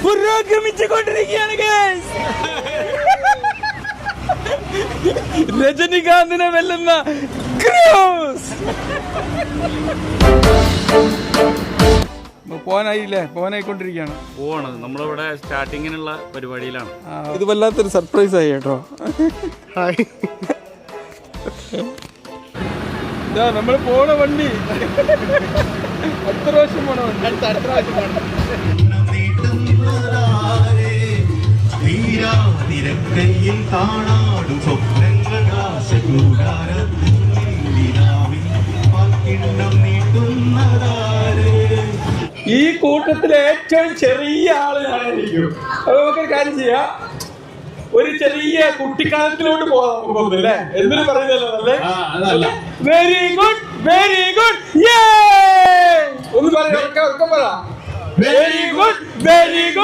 പുരോഗമിച്ചുകൊണ്ടിരിക്കുകയാണ്. രജനികാന്തിനെ വെല്ലുന്ന ക്രൂസ്. പോവാനായില്ലേ? പോവാനായിക്കൊണ്ടിരിക്കുകയാണ്. പോവാണ്. നമ്മളിവിടെ സ്റ്റാർട്ടിങ്ങിനുള്ള പരിപാടിയിലാണ്. ഇത് വല്ലാത്തൊരു സർപ്രൈസ് ആയി കേട്ടോ. ഇതാ നമ്മൾ പോണ വണ്ടി. അടുത്ത പ്രാവശ്യം പോണ വണ്ടി. അടുത്ത പ്രാവശ്യം പോണ ഈ കൂട്ടത്തിലെ ഏറ്റവും ചെറിയ ആള് ഞാനായിരിക്കും. അപ്പൊ നമുക്കൊരു കാര്യം ചെയ്യാം, ഒരു ചെറിയ കുട്ടിക്കാലത്തിലോട്ട് പോകാം അല്ലേ? എന്തിനു പറയുന്നല്ലോ അല്ലേ? Very good, very good. ഒന്ന് പറയാം, വെരി ഗുഡ്, വെരി ഗുഡ്.